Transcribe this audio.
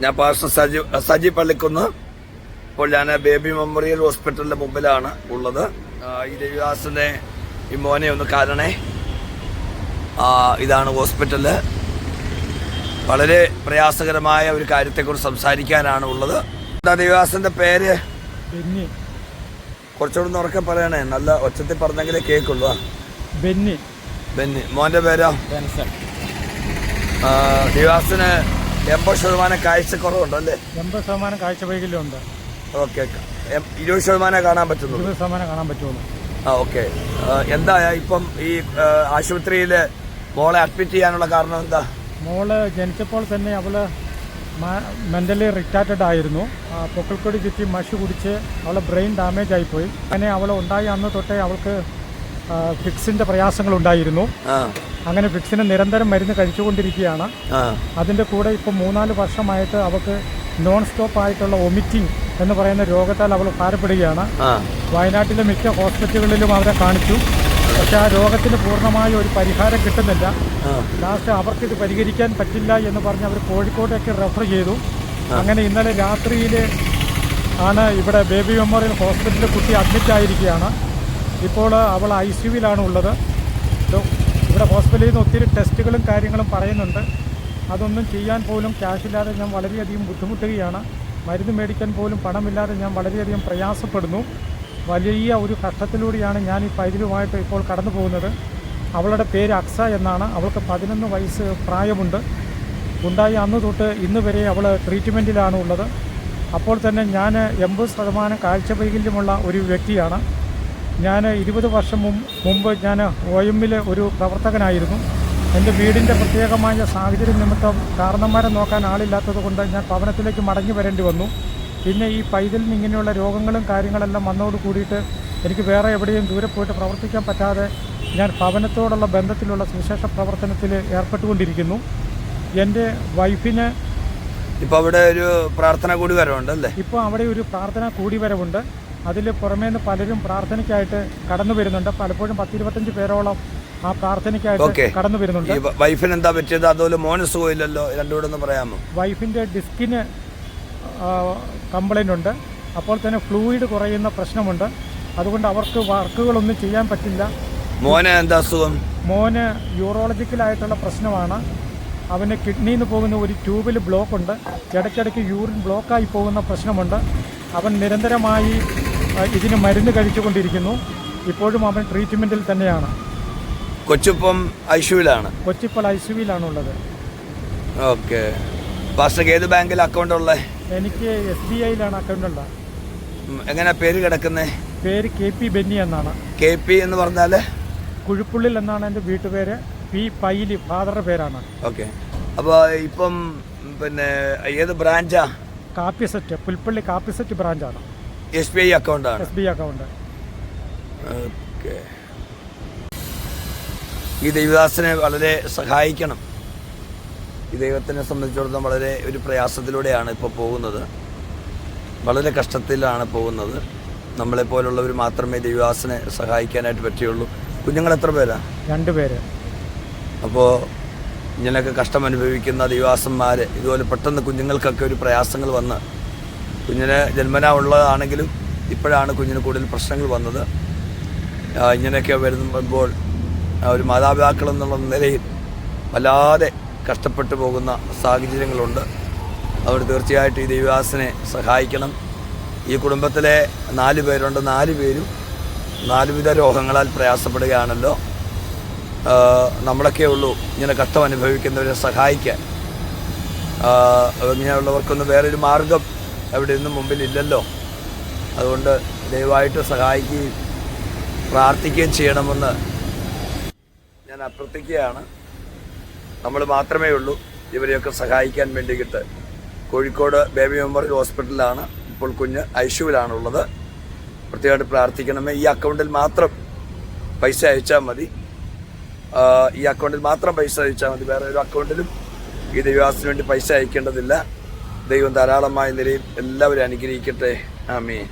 ഞാൻ പാസ്റ്റർ സജി പള്ളിക്കുന്ന്. ഇപ്പോൾ ഞാൻ ബേബി മെമ്മോറിയൽ ഹോസ്പിറ്റലിന്റെ മുമ്പിലാണ് ഉള്ളത്. ഈ ദേവിദാസിന്റെ ഈ മോനെ ഒന്ന് കാണണേ. ഇതാണ് ഹോസ്പിറ്റല്. വളരെ പ്രയാസകരമായ ഒരു കാര്യത്തെക്കുറിച്ച് സംസാരിക്കാനാണ് ഉള്ളത്. എന്താ ദേവിദാസിന്റെ പേര്? കുറച്ചുകൂടെ ഉറക്കെ പറയണേ, നല്ല ഒച്ചത്തിൽ പറഞ്ഞെങ്കിലേ കേൾക്കുള്ളൂ. ബെന്നി. മോന്റെ പേരോ? ദേവിദാസിന് 80% കാഴ്ചക്കുറവുണ്ടല്ലേ? 80% കാഴ്ച വൈകല്യമുണ്ട്. ഓക്കെ. 20% കാണാൻ പറ്റുള്ളൂ. 20% കാണാൻ പറ്റുള്ളൂ. ഓക്കെ. എന്താ ഇപ്പം ഈ ആശുപത്രിയില് മോളെ അഡ്മിറ്റ് ചെയ്യാനുള്ള കാരണം എന്താ? മോള് ജനിച്ചപ്പോൾ തന്നെ അവള് മെന്റലി റിറ്റാർട്ടഡ് ആയിരുന്നു. പൊക്കിൾക്കൊടി ചുറ്റി മഷി കുടിച്ച് അവളെ ബ്രെയിൻ ഡാമേജ് ആയിപ്പോയി. അങ്ങനെ അവൾ ഉണ്ടായി അന്ന് തൊട്ടേ അവൾക്ക് ഫിക്സിന്റെ പ്രയാസങ്ങൾ ഉണ്ടായിരുന്നു. അങ്ങനെ ഫിക്സിന് നിരന്തരം മരുന്ന് കഴിച്ചുകൊണ്ടിരിക്കുകയാണ്. അതിന്റെ കൂടെ ഇപ്പം 3-4 വർഷമായിട്ട് അവൾക്ക് നോൺ സ്റ്റോപ്പ് ആയിട്ടുള്ള വൊമിറ്റിംഗ് എന്ന് പറയുന്ന രോഗത്താൽ അവൾ ഭാരപ്പെടുകയാണ്. വയനാട്ടിലെ മിക്ക ഹോസ്പിറ്റലുകളിലും അവരെ കാണിച്ചു. പക്ഷെ ആ രോഗത്തിന് പൂർണ്ണമായ ഒരു പരിഹാരം കിട്ടുന്നില്ല. ലാസ്റ്റ് അവർക്കിത് പരിഹരിക്കാൻ പറ്റില്ല എന്ന് പറഞ്ഞ് അവർ കോഴിക്കോട്ടേക്ക് റെഫർ ചെയ്തു. അങ്ങനെ ഇന്നലെ രാത്രിയിൽ ആണ് ഇവിടെ ബേബി മെമ്മോറിയൽ ഹോസ്പിറ്റലിൽ കുട്ടി അഡ്മിറ്റ് ആയിരിക്കുകയാണ്. ഇപ്പോൾ അവൾ ICUവിലാണ് ഉള്ളത്. ഇവിടെ ഹോസ്പിറ്റലിൽ നിന്ന് ഒത്തിരി ടെസ്റ്റുകളും കാര്യങ്ങളും പറയുന്നുണ്ട്. അതൊന്നും ചെയ്യാൻ പോലും ക്യാഷില്ലാതെ ഞാൻ വളരെയധികം ബുദ്ധിമുട്ടുകയാണ്. മരുന്ന് മേടിക്കാൻ പോലും പണമില്ലാതെ ഞാൻ വളരെയധികം പ്രയാസപ്പെടുന്നു. വലിയ ഒരു കഷ്ടത്തിലൂടെയാണ് ഞാൻ ഈ പൈതലുമായിട്ട് ഇപ്പോൾ കടന്നു പോകുന്നത്. അവളുടെ പേര് അക്സ എന്നാണ്. അവൾക്ക് 11 വയസ്സ് പ്രായമുണ്ട്. ഉണ്ടായി അന്ന് തൊട്ട് ഇന്ന് വരെ അവൾ ട്രീറ്റ്മെൻറ്റിലാണ് ഉള്ളത്. അപ്പോൾ തന്നെ ഞാൻ 80% കാഴ്ച വൈകല്യമുള്ള ഒരു വ്യക്തിയാണ്. ഞാൻ 20 വർഷം മുമ്പ് ഞാൻ OM-ൽ ഒരു പ്രവർത്തകനായിരുന്നു. എൻ്റെ വീടിൻ്റെ പ്രത്യേകമായ സാഹചര്യം നിമിത്തം കാരണന്മാരെ നോക്കാൻ ആളില്ലാത്തത് കൊണ്ട് ഞാൻ ഭവനത്തിലേക്ക് മടങ്ങി വരേണ്ടി വന്നു. പിന്നെ ഈ പൈതലിന് ഇങ്ങനെയുള്ള രോഗങ്ങളും കാര്യങ്ങളെല്ലാം വന്നതോട് കൂടിയിട്ട് എനിക്ക് വേറെ എവിടെയും ദൂരെ പോയിട്ട് പ്രവർത്തിക്കാൻ പറ്റാതെ ഞാൻ ഭവനത്തോടുള്ള ബന്ധത്തിലുള്ള സുവിശേഷ പ്രവർത്തനത്തിൽ ഏർപ്പെട്ടുകൊണ്ടിരിക്കുന്നു. എൻ്റെ വൈഫിന് ഇപ്പോൾ അവിടെ ഒരു പ്രാർത്ഥന കൂടി വരവുണ്ടല്ലേ? ഇപ്പോൾ അവിടെ ഒരു പ്രാർത്ഥന കൂടി വരവുണ്ട്. അതിൽ പുറമേ നിന്ന് പലരും പ്രാർത്ഥനയ്ക്കായിട്ട് കടന്നു വരുന്നുണ്ട്. പലപ്പോഴും 10-25 പേരോളം ആ പ്രാർത്ഥനയ്ക്കായിട്ട് കടന്നു വരുന്നുണ്ട്. വൈഫിന് എന്താ പറ്റിയത്? അതുപോലെ മോന് സുഖമില്ലല്ലോ, രണ്ടുകൂടെ ഒന്ന് പറയാമോ? വൈഫിൻ്റെ ഡിസ്കിന് കംപ്ലൈൻ്റ് ഉണ്ട്. അപ്പോൾ തന്നെ ഫ്ലൂയിഡ് കുറയുന്ന പ്രശ്നമുണ്ട്. അതുകൊണ്ട് അവർക്ക് വർക്കുകളൊന്നും ചെയ്യാൻ പറ്റില്ല. മോന് എന്താ അസുഖം? മോന് യൂറോളജിക്കലായിട്ടുള്ള പ്രശ്നമാണ്. അവന് കിഡ്നിയിൽ നിന്ന് പോകുന്ന ഒരു ട്യൂബിൽ ബ്ലോക്ക് ഉണ്ട്. ഇടയ്ക്കിടയ്ക്ക് യൂറിൻ ബ്ലോക്കായി പോകുന്ന പ്രശ്നമുണ്ട്. അവൻ നിരന്തരമായി ഇതിന് മരുന്ന് കഴിച്ചുകൊണ്ടിരിക്കുന്നു. ഇപ്പോഴും അവൻ ട്രീറ്റ്മെൻറ്റിൽ തന്നെയാണ്. കൊച്ചിപ്പം ICUവിലാണ്? കൊച്ചിപ്പോൾ ICUവിലാണുള്ളത്. ഓക്കെ. പാസ്റ്റർക്ക് ഏത് ബാങ്കിൽ അക്കൗണ്ട് ഉള്ളത്? എനിക്ക് SBIയിലാണ് അക്കൗണ്ട് ഉള്ളത്. എങ്ങനെ പേര് കിടക്കുന്നത്? പേര് KP ബെന്നി എന്നാണ്. KP എന്ന് പറഞ്ഞാൽ കുഴിപ്പുള്ളിൽ എന്നാണ് എൻ്റെ വീട്ടുപേര്. P പൈലി ഫാദറുടെ പേരാണ്. ഓക്കെ. അപ്പോൾ ഇപ്പം പിന്നെ ഏത് ബ്രാഞ്ചാ? കാപ്പിസെറ്റ്, പുൽപ്പള്ളി കാപ്പിസെറ്റ് ബ്രാഞ്ചാണ്. SBI അക്കൗണ്ടാണ്? SBI account. ഓക്കെ. ഈ ദേവദാസനെ വളരെ സഹായിക്കണം. ഈ ദൈവത്തിനെ സംബന്ധിച്ചിടത്തോളം വളരെ ഒരു പ്രയാസത്തിലൂടെയാണ് ഇപ്പോൾ പോകുന്നത്. വളരെ കഷ്ടത്തിലാണ് പോകുന്നത്. നമ്മളെപ്പോലുള്ളവർ മാത്രമേ ദേവദാസനെ സഹായിക്കാനായിട്ട് പറ്റുകയുള്ളൂ. കുഞ്ഞുങ്ങൾ എത്ര പേരാ? 2 പേര്. അപ്പോൾ ഇങ്ങനെയൊക്കെ കഷ്ടം അനുഭവിക്കുന്ന ദൈവദാസന്മാർ ഇതുപോലെ പെട്ടെന്ന് കുഞ്ഞുങ്ങൾക്കൊക്കെ ഒരു പ്രയാസങ്ങൾ വന്ന്, കുഞ്ഞിന് ജന്മനാ ഉള്ളതാണെങ്കിലും ഇപ്പോഴാണ് കുഞ്ഞിന് കൂടുതൽ പ്രശ്നങ്ങൾ വന്നത്. ഇങ്ങനെയൊക്കെ വരുമ്പോൾ ഒരു മാതാപിതാക്കൾ എന്നുള്ള നിലയിൽ വല്ലാതെ കഷ്ടപ്പെട്ടു പോകുന്ന സാഹചര്യങ്ങളുണ്ട്. അവർ തീർച്ചയായിട്ടും ഈ ദൈവദാസനെ സഹായിക്കണം. ഈ കുടുംബത്തിലെ 4 പേരുണ്ട്. 4 പേരും 4 വിധ രോഗങ്ങളാൽ പ്രയാസപ്പെടുകയാണല്ലോ. നമ്മളൊക്കെ ഉള്ളൂ ഇങ്ങനെ കഷ്ടം അനുഭവിക്കുന്നവരെ സഹായിക്കാൻ. ഇങ്ങനെയുള്ളവർക്കൊന്നും വേറൊരു മാർഗം എവിടെ നിന്നും മുമ്പിലില്ലല്ലോ. അതുകൊണ്ട് ദയവായിട്ട് സഹായിക്കുകയും പ്രാർത്ഥിക്കുകയും ചെയ്യണമെന്ന് ഞാൻ അഭ്യർത്ഥിക്കുകയാണ്. നമ്മൾ മാത്രമേ ഉള്ളൂ ഇവരെയൊക്കെ സഹായിക്കാൻ വേണ്ടിയിട്ട്. കോഴിക്കോട് ബേബി മെമ്മോറിയൽ ഹോസ്പിറ്റലിലാണ് ഇപ്പോൾ കുഞ്ഞ് ICUവിലാണുള്ളത്. പ്രത്യേകമായിട്ട് പ്രാർത്ഥിക്കണമേ. ഈ അക്കൗണ്ടിൽ മാത്രം പൈസ അയച്ചാൽ മതി. ഈ അക്കൗണ്ടിൽ മാത്രം പൈസ അയച്ചാൽ മതി. വേറെ ഒരു അക്കൗണ്ടിലും ഈ ദൈവദാസന് വേണ്ടി പൈസ അയക്കേണ്ടതില്ല. ദൈവം ധാരാളമായ നിലയിൽ എല്ലാവരും അനുഗ്രഹിക്കട്ടെ. ആമേൻ.